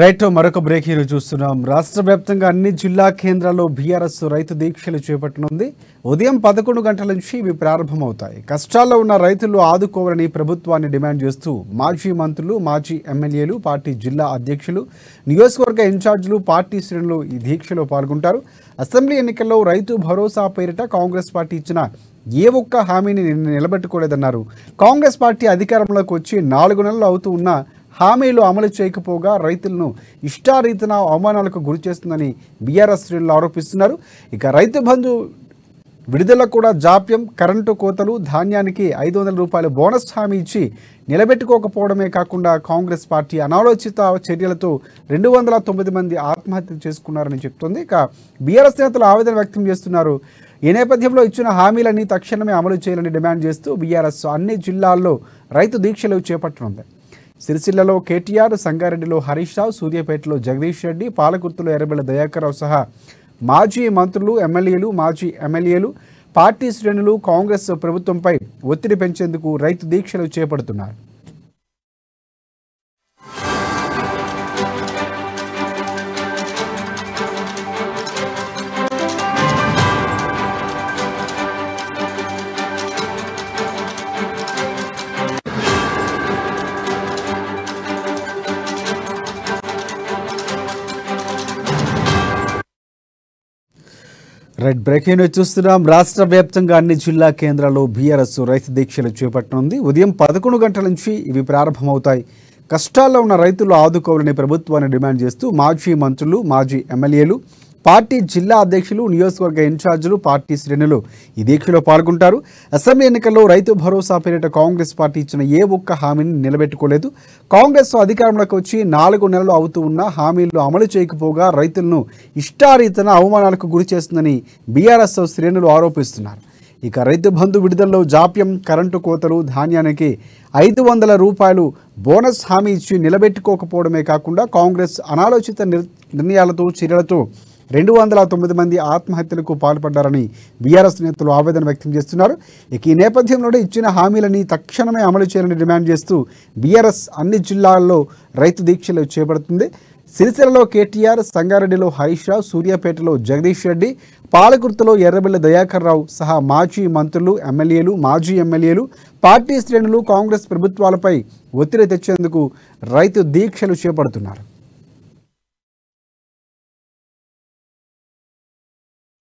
Right మరొక break hero చూస్తున్నాం. రాష్ట్ర వ్యాప్తంగా అన్ని జిల్లా కేంద్రాల్లో బీఆర్ఎస్ రైతు దీక్షలు చేపట్టనుంది. ఉదయం 11 గంటల నుంచి ఇవి ప్రారంభమవుతాయి. కష్టాల్లో ఉన్న రైతులు ఆదుకోవాలని ప్రభుత్వాన్ని డిమాండ్ చేస్తూ మాజీ మంత్రులు, మాజీ ఎమ్మెల్యేలు, పార్టీ జిల్లా అధ్యక్షులు, నియోజకవర్గ ఇన్ఛార్జీలు, పార్టీ శ్రేణులు ఈ దీక్షలో పాల్గొంటారు. అసెంబ్లీ ఎన్నికల్లో రైతు భరోసా పేరిట కాంగ్రెస్ పార్టీ ఇచ్చిన ఏ ఒక్క హామీని నిలబెట్టుకోలేదన్నారు. కాంగ్రెస్ పార్టీ అధికారంలోకి వచ్చి 4 నెలలు అవుతూ ఉన్న హామీలు అమలు చేయకపోగా రైతులను ఇష్టారీతిన అవమానాలకు గురి చేస్తుందని బీఆర్ఎస్ శ్రేణులు ఆరోపిస్తున్నారు. ఇక రైతు బంధు విడుదల కూడా జాప్యం, కరెంటు కోతలు, ధాన్యానికి 500 రూపాయల బోనస్ హామీ ఇచ్చి నిలబెట్టుకోకపోవడమే కాకుండా కాంగ్రెస్ పార్టీ అనాలోచిత చర్యలతో 209 మంది ఆత్మహత్య చేసుకున్నారని చెప్తోంది. ఇక బీఆర్ఎస్ నేతలు ఆవేదన వ్యక్తం చేస్తున్నారు. ఈ నేపథ్యంలో ఇచ్చిన హామీలన్నీ తక్షణమే అమలు చేయాలని డిమాండ్ చేస్తూ బీఆర్ఎస్ అన్ని జిల్లాల్లో రైతు దీక్షలు చేపట్టనుంది. సిరిసిల్లలో కేటీఆర్, సంగారెడ్డిలో హరీష్ రావు, సూర్యాపేటలో జగదీష్ రెడ్డి, పాలకుర్తిలో ఎర్రబెల్లి దయాకర్ రావు సహా మాజీ మంత్రులు, ఎమ్మెల్యేలు, మాజీ ఎమ్మెల్యేలు, పార్టీ శ్రేణులు కాంగ్రెస్ ప్రభుత్వంపై ఒత్తిడి పెంచేందుకు రైతు దీక్షలు చేపడుతున్నారు. రైట్ బ్రేకింగ్ న్యూస్ చూస్తున్నాం. రాష్ట్ర వ్యాప్తంగా అన్ని జిల్లా కేంద్రాల్లో బీఆర్ఎస్ రైతు దీక్షలు చేపట్టనుంది. ఉదయం 11 గంటల నుంచి ఇవి ప్రారంభమవుతాయి. కష్టాల్లో ఉన్న రైతులు ఆదుకోవాలని ప్రభుత్వాన్ని డిమాండ్ చేస్తూ మాజీ మంత్రులు, మాజీ ఎమ్మెల్యేలు, పార్టీ జిల్లా అధ్యక్షులు, నియోజకవర్గ ఇన్ఛార్జీలు, పార్టీ శ్రేణులు ఈ దీక్షలో పాల్గొంటారు. అసెంబ్లీ ఎన్నికల్లో రైతు భరోసా పేరిట కాంగ్రెస్ పార్టీ ఇచ్చిన ఏ ఒక్క హామీని నిలబెట్టుకోలేదు. కాంగ్రెస్ అధికారంలోకి వచ్చి 4 నెలలు అవుతూ ఉన్న హామీలు అమలు చేయకపోగా రైతులను ఇష్టారీతన అవమానాలకు గురి చేస్తుందని బీఆర్ఎస్ శ్రేణులు ఆరోపిస్తున్నారు. ఇక రైతు బంధు విడుదలలో జాప్యం, కరెంటు కోతలు, ధాన్యానికి 500 రూపాయలు బోనస్ హామీ ఇచ్చి నిలబెట్టుకోకపోవడమే కాకుండా కాంగ్రెస్ అనాలోచిత నిర్ణయాలతో, చర్యలతో 209 మంది ఆత్మహత్యలకు పాల్పడ్డారని బీఆర్ఎస్ నేతలు ఆవేదన వ్యక్తం చేస్తున్నారు. ఇక ఈ నేపథ్యంలోనే ఇచ్చిన హామీలని తక్షణమే అమలు చేయాలని డిమాండ్ చేస్తూ బీఆర్ఎస్ అన్ని జిల్లాల్లో రైతు దీక్షలు చేపడుతుంది. సిరిసిల్లలో కేటీఆర్, సంగారెడ్డిలో హరీష్ రావు, సూర్యాపేటలో జగదీష్ రెడ్డి, పాలకుర్తిలో ఎర్రబెల్లి దయాకర్ రావు సహా మాజీ మంత్రులు, ఎమ్మెల్యేలు, మాజీ ఎమ్మెల్యేలు, పార్టీ శ్రేణులు కాంగ్రెస్ ప్రభుత్వాలపై ఒత్తిడి తెచ్చేందుకు రైతు దీక్షలు చేపడుతున్నారు.